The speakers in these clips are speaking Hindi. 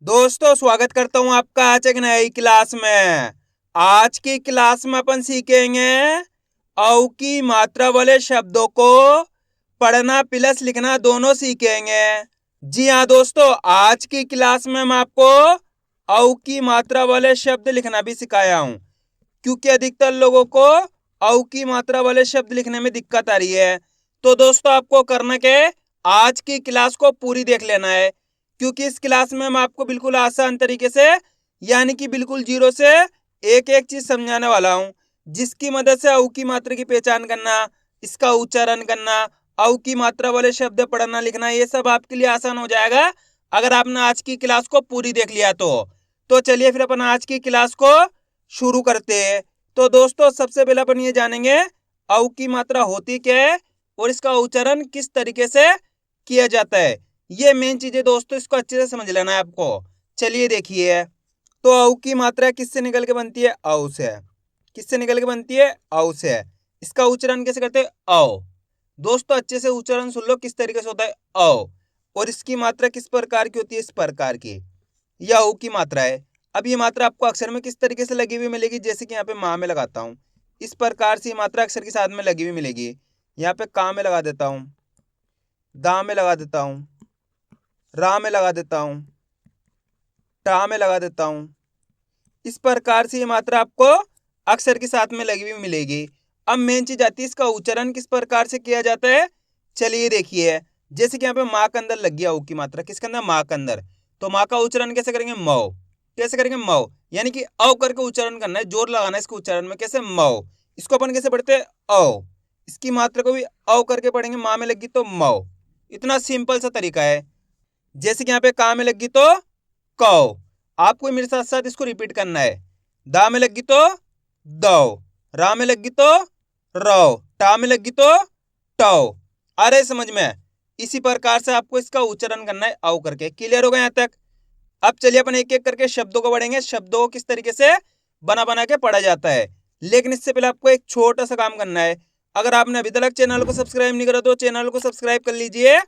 दोस्तों स्वागत करता हूं आपका आज एक नई क्लास में। आज की क्लास में अपन सीखेंगे औ की मात्रा वाले शब्दों को पढ़ना प्लस लिखना दोनों सीखेंगे। जी हाँ दोस्तों, आज की क्लास में मैं आपको औ की मात्रा वाले शब्द लिखना भी सिखाया हूं, क्योंकि अधिकतर लोगों को औ की मात्रा वाले शब्द लिखने में दिक्कत आ रही है। तो दोस्तों आपको करना क्या है, आज की क्लास को पूरी देख लेना है, क्योंकि इस क्लास में मैं आपको बिल्कुल आसान तरीके से यानी कि बिल्कुल जीरो से एक एक चीज समझाने वाला हूं, जिसकी मदद से औ की मात्रा की पहचान करना, इसका उच्चारण करना, औ की मात्रा वाले शब्द पढ़ना लिखना, ये सब आपके लिए आसान हो जाएगा अगर आपने आज की क्लास को पूरी देख लिया तो चलिए फिर अपन आज की क्लास को शुरू करते हैं। तो दोस्तों सबसे पहले अपन ये जानेंगे औ की मात्रा होती क्या है और इसका उच्चारण किस तरीके से किया जाता है। ये मेन चीजें दोस्तों, इसको अच्छे से समझ लेना है आपको। चलिए देखिए, तो औ की मात्रा किससे निकल के बनती है? औ से। किससे निकल के बनती है? औ से। इसका उच्चारण कैसे करते हैं? औ। दोस्तों अच्छे से उच्चारण सुन लो किस तरीके से होता है औ, और इसकी मात्रा किस प्रकार की होती है? इस प्रकार की। यह औ की मात्रा है। अब ये मात्रा आपको अक्षर में किस तरीके से लगी हुई मिलेगी? जैसे कि यहाँ पे माँ में लगाता हूँ, इस प्रकार से ये मात्रा अक्षर के साथ में लगी हुई मिलेगी। यहाँ पे का में लगा देता हूँ, दा में लगा देता हूँ, रा में लगा देता हूँ, टा में लगा देता हूँ। इस प्रकार से ये मात्रा आपको अक्षर के साथ में लगी हुई मिलेगी। अब मेन चीज आती है, इसका उच्चारण किस प्रकार से किया जाता है। चलिए देखिए, जैसे कि यहाँ पे माँ के अंदर लग गया औ की मात्रा, किसके अंदर? माँ के अंदर। तो माँ का उच्चारण कैसे करेंगे? मौ। कैसे करेंगे? मौ, यानी कि औ करके उच्चारण करना है, जोर लगाना है इसके उच्चारण में। कैसे? मौ। इसको अपन कैसे पढ़ते हैं? औ। इसकी मात्रा को भी औ करके पढ़ेंगे, माँ में लगी तो मौ। इतना सिंपल सा तरीका है। जैसे कि यहाँ पे का में लगी तो कौ। आपको मेरे साथ साथ इसको रिपीट करना है। दा में लगी तो दौ, रा में लगी तो रौ, टा में लगी तो टौ। आ रहे समझ में? इसी प्रकार से आपको इसका उच्चारण करना है औ करके। क्लियर होगा यहाँ तक? अब चलिए अपन एक एक करके शब्दों को पढ़ेंगे, शब्दों को किस तरीके से बना बना के पढ़ा जाता है। लेकिन इससे पहले आपको एक छोटा सा काम करना है। अगर आपने अभी तक चैनल को सब्सक्राइब नहीं करा तो चैनल को सब्सक्राइब कर लीजिए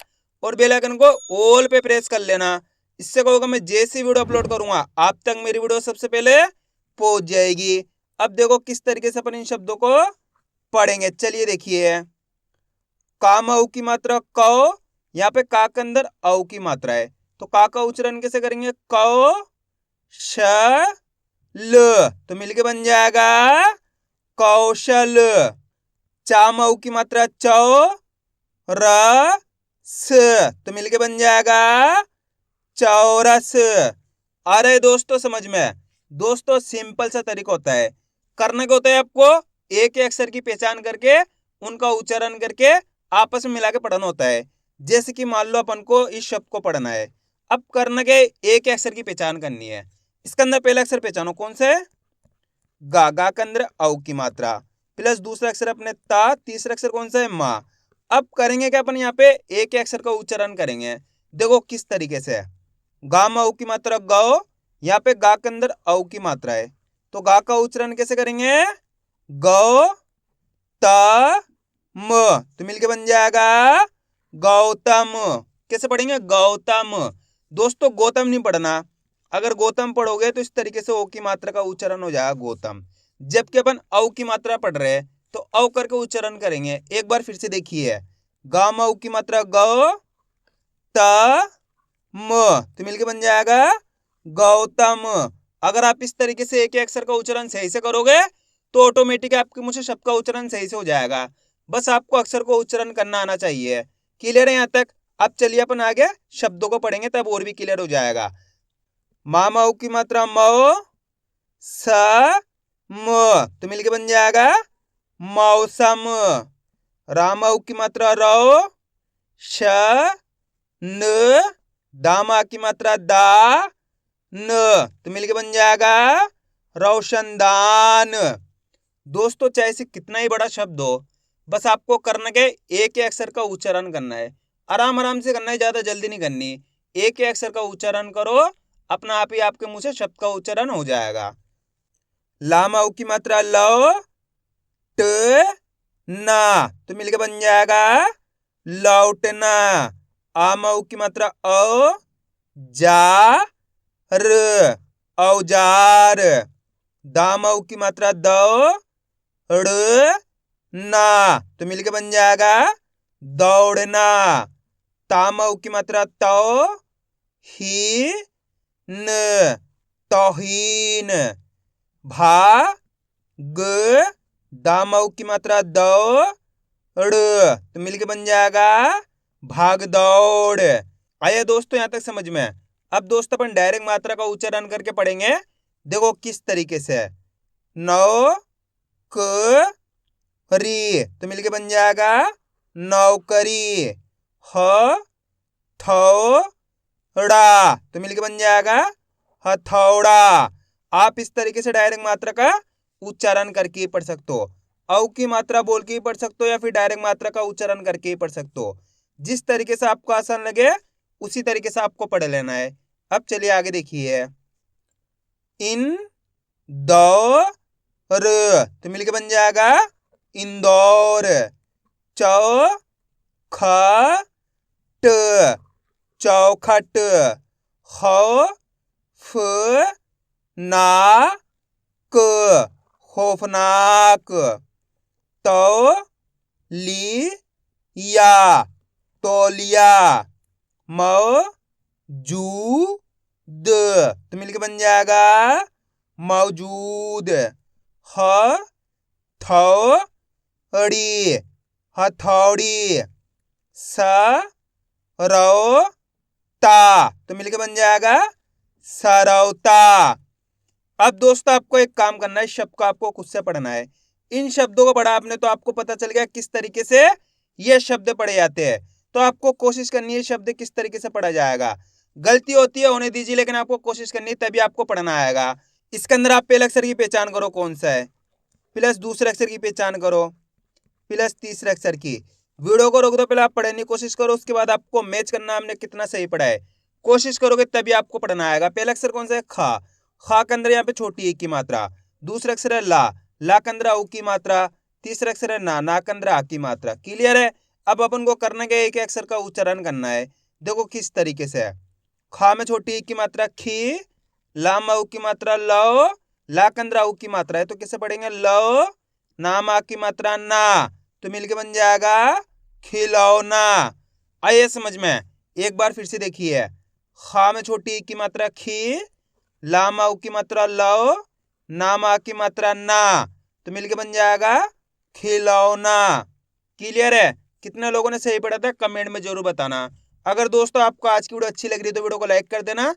और बेल आइकन को ऑल पे प्रेस कर लेना। इससे क्या होगा, मैं जैसी वीडियो अपलोड करूंगा आप तक मेरी वीडियो सबसे पहले पहुंच जाएगी। अब देखो किस तरीके से अपन इन शब्दों को पढ़ेंगे। चलिए देखिए, का में औ की मात्रा कौ, यहाँ पे का के अंदर औ की मात्रा है, तो का का उच्चारण कैसे करेंगे? कौ श ल, तो मिलके बन जाएगा कौशल। चा में औ की मात्रा चौ, र स, तो मिलके बन जाएगा चौरस। अरे दोस्तों समझ में? दोस्तों सिंपल सा तरीका होता है, करना क्या होता है आपको, एक एक अक्षर की पहचान करके उनका उच्चारण करके आपस में मिला के पढ़ना होता है। जैसे कि मान लो अपन को इस शब्द को पढ़ना है, अब करना क्या है, एक एक अक्षर की पहचान करनी है। इसके अंदर पहला अक्षर पहचानो कौन सा है? गा के अंदर औ की मात्रा, प्लस दूसरा अक्षर अपने ता, तीसरा अक्षर कौन सा है? माँ। अब करेंगे क्या अपन, यहाँ पे एक एक अक्षर का उच्चारण करेंगे। देखो किस तरीके से, गा में औ की मात्रा गौ, यहाँ पे गा के अंदर औ की मात्रा है, तो गा का उच्चारण कैसे करेंगे? गौ त म, तो मिलके बन जाएगा गौतम। कैसे पढ़ेंगे? गौतम। दोस्तों गौतम नहीं पढ़ना, अगर गौतम पढ़ोगे तो इस तरीके से ओ की मात्रा का उच्चारण हो जाएगा गौतम। जबकि अपन औ की मात्रा पढ़ रहे हैं तो औ करके उच्चारण करेंगे। एक बार फिर से देखिए, गा में औ की मात्रा गौ, त म, तो मिलके बन जाएगा गौतम। अगर आप इस तरीके से एक एक अक्षर का उच्चारण सही से करोगे तो ऑटोमेटिक आपके मुंह से शब्द का उच्चारण सही से हो जाएगा। बस आपको अक्षर को उच्चारण करना आना चाहिए। क्लियर है यहाँ तक? अब चलिए अपन आगे शब्दों को पढ़ेंगे, तब और भी क्लियर हो जाएगा। माँ में औ की मात्रा मौ, स म, तो मिलके बन जाएगा मौसम। रा में औ की मात्रा रौ, श न, दामा की मात्रा दा न, तो मिलके बन जाएगा रोशनदान। दोस्तों चाहे से कितना ही बड़ा शब्द हो, बस आपको करना क्या है, एक ही अक्षर का उच्चारण करना है। आराम आराम से करना है, ज्यादा जल्दी नहीं करनी। एक ही अक्षर का उच्चारण करो, अपना आप ही आपके मुंह से शब्द का उच्चारण हो जाएगा। लामा की मात्रा लो, ट ना, तो मिलके बन जाएगा लौटना। आमा की मात्रा ओ, जा र, औजार। दामऊ की मात्रा दो, ड़, ना, तो मिलके बन जाएगा दौड़ना। तामऊ की मात्रा तो, ही, न, तौहीन। भा, ग, दामऊ की मात्रा दो, ड़, तो मिलके बन जाएगा भाग दौड़। आइए दोस्तों यहाँ तक समझ में। अब दोस्तों अपन डायरेक्ट मात्रा का उच्चारण करके पढ़ेंगे, देखो किस तरीके से। नौ क री, तो मिलके बन जाएगा नौकरी। ह थौ ड़ा, तो मिलके बन जाएगा हथौड़ा। आप इस तरीके से डायरेक्ट मात्रा का उच्चारण करके ही पढ़ सकते हो। औ की मात्रा बोल के ही पढ़ सकते हो या फिर डायरेक्ट मात्रा का उच्चारण करके ही पढ़ सकते हो। जिस तरीके से आपको आसान लगे उसी तरीके से आपको पढ़ लेना है। अब चलिए आगे देखिए। इन दौ र, तो मिलके बन जाएगा इंदौर। चौ ख ट, चौखट। खौ फ ना क, खौफनाक। तो ली या, तौलिया। मौ जू द, तो मिलके बन जाएगा मौजूद। ह थौ ड़ी, हथौड़ी। स रौ ता, तो मिलके बन जाएगा सरौता। अब दोस्तों आपको एक काम करना है, शब्द को आपको खुद से पढ़ना है। इन शब्दों को पढ़ा आपने तो आपको पता चल गया किस तरीके से ये शब्द पढ़े जाते हैं। तो आपको कोशिश करनी है शब्द किस तरीके से पढ़ा जाएगा। गलती होती है होने दीजिए, लेकिन आपको कोशिश करनी है तभी आपको पढ़ना आएगा। इसके अंदर आप पहले अक्षर की पहचान करो कौन सा है, प्लस दूसरे अक्षर की पहचान करो, प्लस तीसरे अक्षर की। वीडियो को रोक दो, पहले आप पढ़ने की कोशिश करो, उसके बाद आपको मैच करना हमने कितना सही पढ़ा है। कोशिश करोगे तभी आपको पढ़ना आएगा। पहला अक्षर कौन सा है, खा। खा के अंदर यहाँ पे छोटी एक की मात्रा। दूसरा अक्षर है ला, ला के अंदर ऊ की मात्रा। तीसरा अक्षर है ना, ना के अंदर आ की मात्रा। क्लियर है। अब अपन को करना क्या, एक अक्षर का उच्चारण करना है। देखो किस तरीके से है। खा में छोटी एक की मात्रा खी, ला में ऊ की मात्रा लो, ला के अंदर ऊ की मात्रा है तो कैसे पढ़ेंगे, लो, ना मा की मात्रा ना, तो मिलके बन जाएगा खिलौना। आइए समझ में, एक बार फिर से देखिए। खा में छोटी एक की मात्रा खी, ला मा की मात्रा लो, ना मा की मात्रा ना, तो मिलके बन जाएगा खिलौना। क्लियर है। कितने लोगों ने सही पढ़ा था कमेंट में जरूर बताना। अगर दोस्तों आपको आज की वीडियो अच्छी लग रही है तो वीडियो को लाइक कर देना,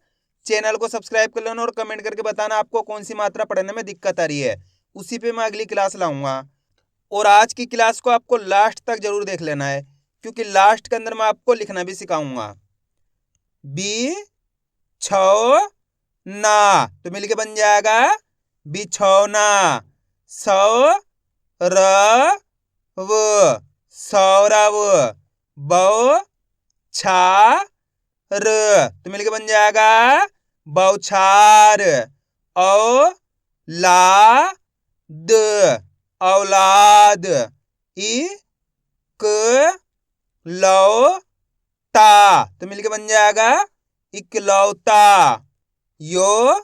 चैनल को सब्सक्राइब कर लेना और कमेंट करके बताना आपको कौन सी मात्रा पढ़ने में दिक्कत आ रही है। उसी पे मैं अगली क्लास लाऊंगा। और आज की क्लास को आपको लास्ट तक जरूर देख लेना है, क्योंकि लास्ट के अंदर मैं आपको लिखना भी सिखाऊंगा। बी छौ ना, तो मिलके बन जाएगा बिछौना। सौ र व, सौरव। बौ छा र, तो मिलके बन जाएगा बौछार। औ ला द, औलाद। इ क लौ ता, तो मिलके बन जाएगा इकलौता। यो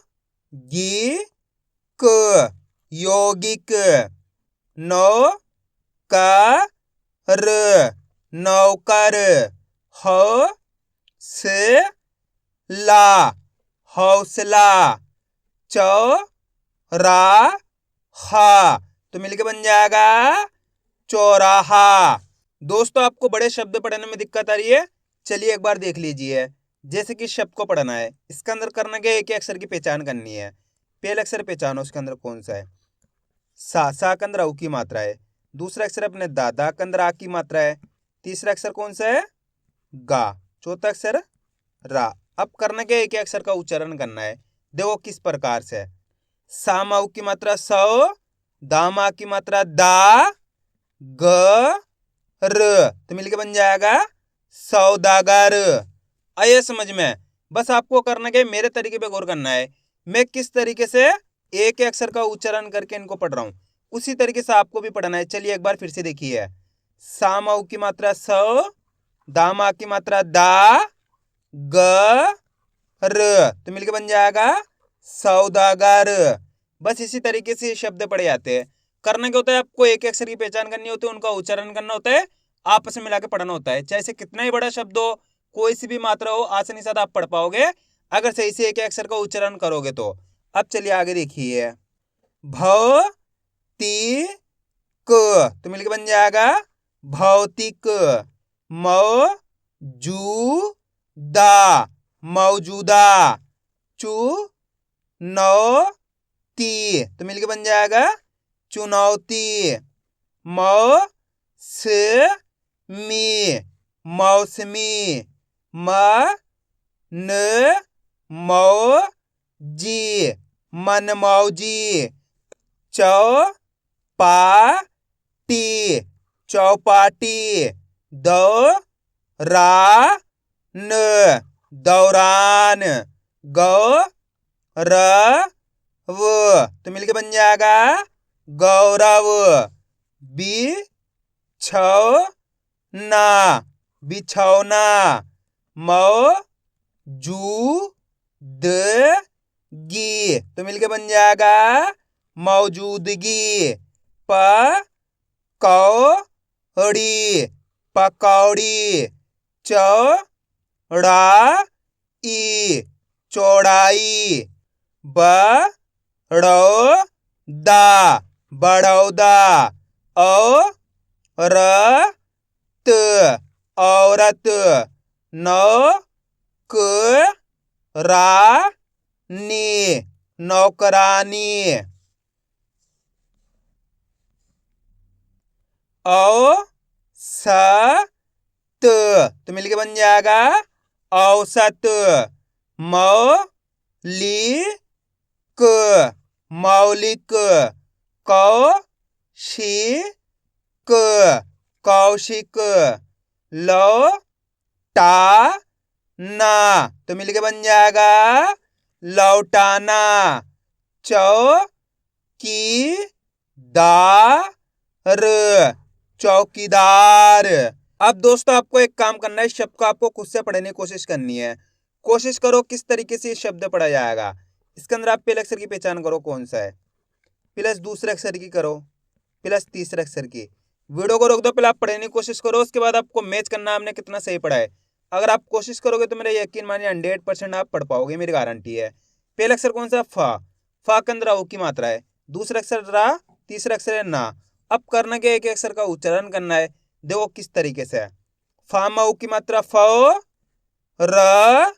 गी क, यौगिक। नौ का र, नौकर। ह से ला, हौसला। चौ रा हा, तो मिलके बन जाएगा चौराहा। दोस्तों आपको बड़े शब्द पढ़ने में दिक्कत आ रही है, चलिए एक बार देख लीजिए। जैसे कि शब्द को पढ़ना है, इसके अंदर करना क्या, एक अक्षर की पहचान करनी है। पहला अक्षर पहचानो उसके अंदर कौन सा है। सा के अंदर ऊ की मात्रा है। दूसरा अक्षर अपने दादा के अंदर आ की मात्रा है। तीसरा अक्षर कौन सा है, गा। चौथा अक्षर रा। अब करना क्या, एक अक्षर का उच्चारण करना है। देखो किस प्रकार से। सा मा की मात्रा सौ, दामा की मात्रा दा, ग र, तो मिलके बन जाएगा सौदागर। आइए समझ में। बस आपको करना क्या, मेरे तरीके पे गौर करना है। मैं किस तरीके से एक अक्षर का उच्चारण करके इनको पढ़ रहा हूं, उसी तरीके से आपको भी पढ़ना है। चलिए एक बार फिर से देखिए। सा मा की मात्रा सौ, दामा की मात्रा दा, ग र, तो मिलके बन जाएगा सौदागर। बस इसी तरीके से ये शब्द पढ़े जाते हैं। करना क्या होता है, आपको एक अक्षर की पहचान करनी होती है, उनका उच्चारण करना होता है, आपस में मिला के पढ़ना होता है। चाहे से कितना ही बड़ा शब्द हो, कोई सी भी मात्रा हो, आसानी से आप पढ़ पाओगे अगर सही से एक अक्षर का उच्चारण करोगे तो। अब चलिए आगे देखिए, भौतिक, तो मिलके बन जाएगा भौतिक। मौजूदा, मौजूदा। चुनौती, तो मिलके बन जाएगा चुनौती। मौसमी, मौसमी। मनमौजी, मनमौजी। चौपाटी, चौपाटी। दौरान, दौरान। गौरव, तो मिलके बन जाएगा गौरव। बिछौना, बिछौना। मौजूदगी, तो मिलके बन जाएगा मौजूदगी। पकौड़ी, पकौड़ी। चौड़ाई, चौड़ाई। बड़ौदा, बड़ौदा। औरत, औरत। नौकरानी, नौकरानी। औसत, तो मिलके बन जाएगा औसत। मौलिक, मौलिक। कौशिक, कौशिक। लौटाना, तो मिलके बन जाएगा लौटाना। चौकीदार, चौकीदार। अब दोस्तों आपको एक काम करना है, इस शब्द को आपको खुद से पढ़ने की कोशिश करनी है। कोशिश करो किस तरीके से ये शब्द पढ़ा जाएगा। इसके अंदर आप पहले अक्षर की पहचान करो कौन सा है, प्लस दूसरे अक्षर की करो, प्लस तीसरे अक्षर की। वीडियो को रोक दो, पहले आप पढ़ने की कोशिश करो, उसके बाद आपको मैच करना आपने कितना सही पढ़ा है। अगर आप कोशिश करोगे तो मेरा यकीन मानिए 100% आप पढ़ पाओगे, मेरी गारंटी है। पहला अक्षर कौन सा, फा। फा के अंदर ऊ की मात्रा है। दूसरा अक्षर रा, तीसरा अक्षर है ना। अब करना क्या, एक अक्षर का उच्चारण करना है। देखो किस तरीके से है। फा में ऊ की मात्रा फो, र,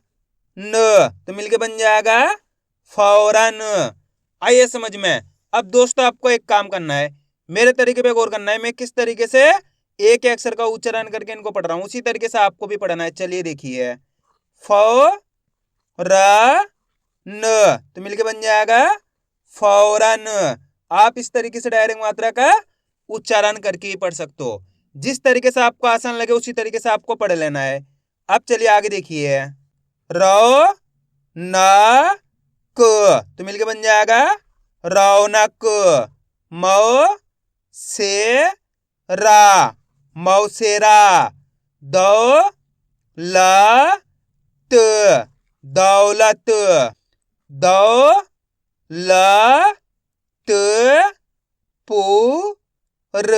न, तो मिलके बन जाएगा फौरन। आइए समझ में। अब दोस्तों आपको एक काम करना है, मेरे तरीके पे गौर करना है। मैं किस तरीके से एक अक्षर का उच्चारण करके इनको पढ़ रहा हूं, उसी तरीके से आपको भी पढ़ना है। चलिए देखिए, फौ, र, न, तो मिलके बन जाएगा फौरन। आप इस तरीके से डायरेक्ट मात्रा का उच्चारण करके ही पढ़ सकते हो। जिस तरीके से आपको आसान लगे उसी तरीके से आपको पढ़ लेना है। अब चलिए आगे देखिए, रौ, न, क, तो मिलके बन जाएगा रौनक। मौ, से, रा, मौसेरा। दौ, ल, त, दौलत। दौ, ल, त, पु, र,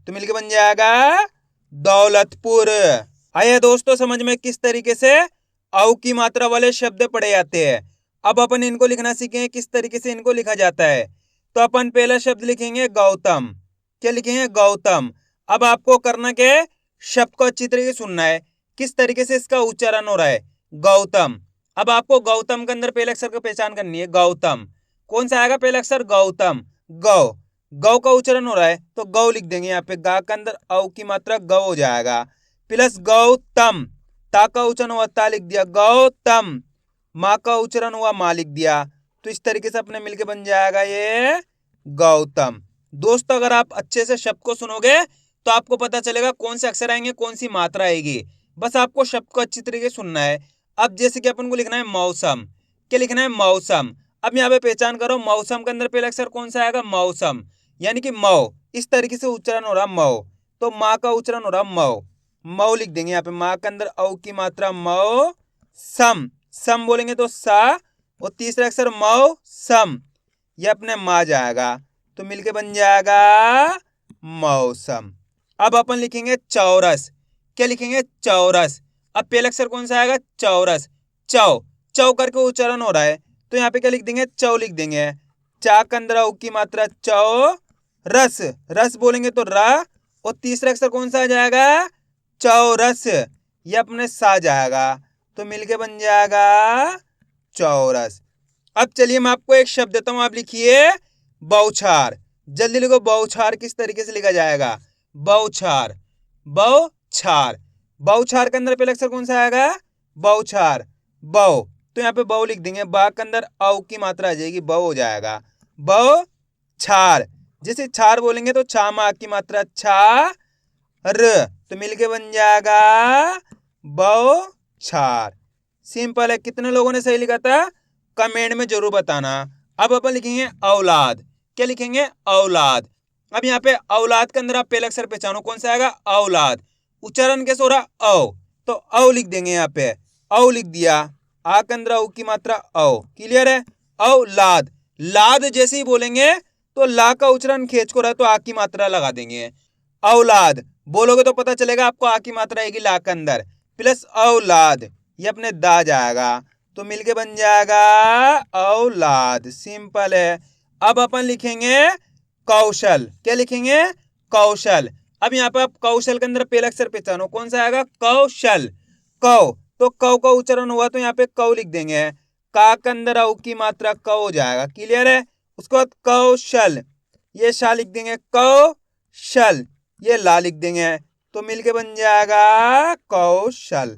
तो मिलके बन जाएगा दौलतपुर। आइए दोस्तों समझ में किस तरीके से औ की मात्रा वाले शब्द पढ़े जाते हैं। अब अपन इनको लिखना सीखेंगे किस तरीके से इनको लिखा जाता है। तो अपन पहला शब्द लिखेंगे गौतम। क्या लिखेंगे, गौतम। अब आपको करना क्या है, शब्द को अच्छी तरीके से सुनना है, किस तरीके से इसका उच्चारण हो रहा है, गौतम। अब आपको गौतम के अंदर पहले अक्षर को पहचान करनी है, गौतम। कौन सा आएगा पहला अक्षर, गौतम। गौ, गौ का उच्चारण हो रहा है तो गौ लिख देंगे। यहाँ पे गा के अंदर औ की मात्रा गौ हो जाएगा। प्लस गौतम, ता का उच्चारण हुआ ता लिख दिया, गौतम। माँ का उच्चारण हुआ माँ लिख दिया। तो इस तरीके से अपने मिलके बन जाएगा ये गौतम। दोस्तों अगर आप अच्छे से शब्द को सुनोगे तो आपको पता चलेगा कौन से अक्षर आएंगे, कौन सी मात्रा आएगी। बस आपको शब्द को अच्छी तरीके से सुनना है। अब जैसे कि अपन को लिखना है मौसम। क्या लिखना है, मौसम। अब यहाँ पे पहचान करो, मौसम के अंदर पहला अक्षर कौन सा आएगा, मौसम, यानी कि मौ। इस तरीके से उच्चारण हो रहा मौ। तो माँ का उच्चारण हो रहा मौ, मौ लिख देंगे। यहाँ पे माँ के अंदर औ की मात्रा मौ, सम, सम बोलेंगे तो सा, और तीसरा अक्षर मौ सम, ये अपने मा जाएगा, तो मिलके बन जाएगा मौसम। अब अपन लिखेंगे चौरस। क्या लिखेंगे? चौरस। अब पहला अक्षर कौन सा आएगा? चौरस। चौ, चौ करके उच्चारण हो रहा है, तो यहाँ पे क्या लिख देंगे? चौ लिख देंगे। चा के अंदर औ की मात्रा चौ, रस, रस बोलेंगे तो रा, और तीसरा अक्षर कौन सा आ जाएगा? चौरस, ये अपने सा जाएगा, तो मिलके बन जाएगा चौरस। अब चलिए मैं आपको एक शब्द देता हूं, आप लिखिए बौछार। जल्दी लिखो, बौछार किस तरीके से लिखा जाएगा? बौछार, बौछार। बौछार के अंदर पहला अक्षर कौन सा आएगा? बौछार, बौ, तो यहाँ पे बौ लिख देंगे, बा के अंदर औ की मात्रा आ जाएगी, बौ हो जाएगा। बौछार, जैसे छार बोलेंगे तो छा मा की मात्रा छा र, तो मिलके बन जाएगा बौछार। सिंपल है। कितने लोगों ने सही लिखा था कमेंट में जरूर बताना। अब अपन लिखेंगे औलाद। क्या लिखेंगे? औलाद। अब यहाँ पे औलाद के अंदर आप पहला अक्षर पहचानो, कौन सा आएगा? औलाद। उच्चारण कैसे हो रहा? औ, तो औ लिख देंगे, यहाँ पे औ लिख दिया, आ के अंदर औ की मात्रा औ। क्लियर है? औलाद। लाद जैसे ही बोलेंगे तो ला का उच्चारण खींच को रहा, तो आ की मात्रा लगा देंगे। औलाद बोलोगे तो पता चलेगा आपको आ की मात्रा आएगी ला के अंदर, प्लस औलाद, ये अपने दा जाएगा, तो मिलके बन जाएगा औलाद। सिंपल है। अब अपन लिखेंगे कौशल। क्या लिखेंगे? कौशल। अब यहाँ पे आप कौशल के अंदर पहला अक्षर पहचानो, कौन सा आएगा? कौशल। कौ, तो कौ का उच्चारण हुआ तो यहाँ पे कौ लिख देंगे, का के अंदर औ की मात्रा कौ हो जाएगा। क्लियर है? उसके बाद कौशल, ये शा लिख देंगे, कौशल, ये ला लिख देंगे, तो मिलके बन जाएगा कौशल।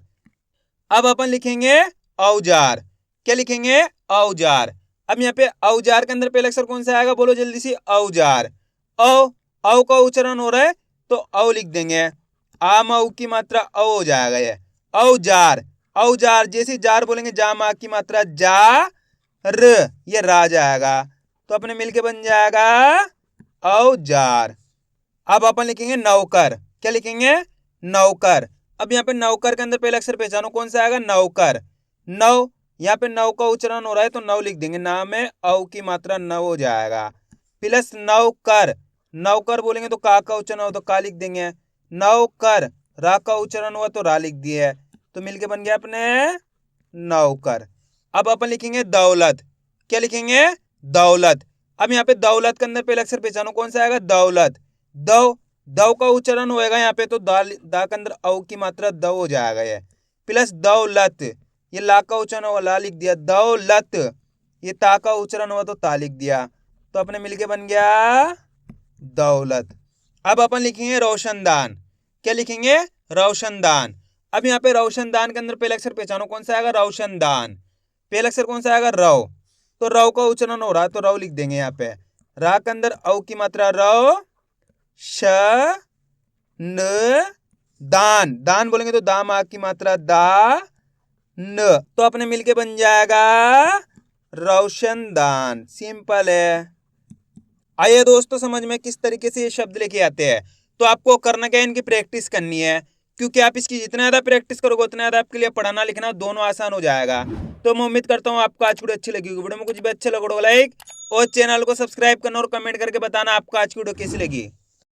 अब अपन लिखेंगे औजार। क्या लिखेंगे? औजार। अब यहाँ पे औजार के अंदर पहला अक्षर कौन सा आएगा? बोलो जल्दी से। औजार। औ, औ का उच्चारण हो रहा है तो औ लिख देंगे, आम औ की मात्रा औ हो जाएगा, ये औजार। औजार, जैसे जार बोलेंगे जा मा की मात्रा जा र, ये रा जाएगा, तो अपने मिलके बन जाएगा औजार। अब अपन लिखेंगे नौकर। क्या लिखेंगे? नौकर। अब यहाँ पे नौकर के अंदर पहला अक्षर पहचानो, कौन सा आएगा? नौकर। नौ, यहाँ पे नौ का उच्चारण हो रहा है तो नौ लिख देंगे, नाम में औ की मात्रा नौ हो जाएगा, प्लस नौकर। नौकर बोलेंगे तो का उच्चारण हो तो का लिख देंगे, नौकर, रा का उच्चारण हुआ तो रा लिख दिए, तो मिलके बन गया अपने नौकर। अब अपन लिखेंगे दौलत। क्या लिखेंगे? दौलत। अब यहाँ पे दौलत के अंदर पहला अक्षर पहचानो, कौन सा आएगा? दौलत। दौ, दौ का उच्चारण होएगा यहाँ पे तो दा के अंदर औ की मात्रा दौ हो जाएगा, ये प्लस दौलत, ये ला का उच्चारण हुआ ला लिख दिया, दौलत, ये ता का उच्चारण हुआ तो ता लिख दिया, तो अपने मिलके बन गया दौलत। अब अपन लिखेंगे रोशनदान। क्या लिखेंगे? रोशनदान। अब यहाँ पे रोशनदान के अंदर पहला अक्षर पहचानो, कौन सा आएगा? रोशनदान। पहला अक्षर कौन सा आएगा? रौ, तो रौ का उच्चारण हो रहा है तो रौ लिख देंगे, यहाँ पे रा के अंदर औ की मात्रा रौ, श न, दान, दान बोलेंगे तो दा मा की मात्रा दा न, तो अपने मिलके बन जाएगा रोशनदान। सिंपल है। आइए दोस्तों समझ में किस तरीके से ये शब्द लेके आते हैं। तो आपको करना क्या है, इनकी प्रैक्टिस करनी है, क्योंकि आप इसकी जितना ज्यादा प्रैक्टिस करोगे उतना ज्यादा आपके लिए पढ़ना लिखना दोनों आसान हो जाएगा। तो मैं उम्मीद करता हूँ आपको आज वीडियो अच्छी लगी होगी। वीडियो में कुछ भी अच्छा लगा लाइक और चैनल को सब्सक्राइब करना और कमेंट करके बताना आपको आज की वीडियो कैसी लगी।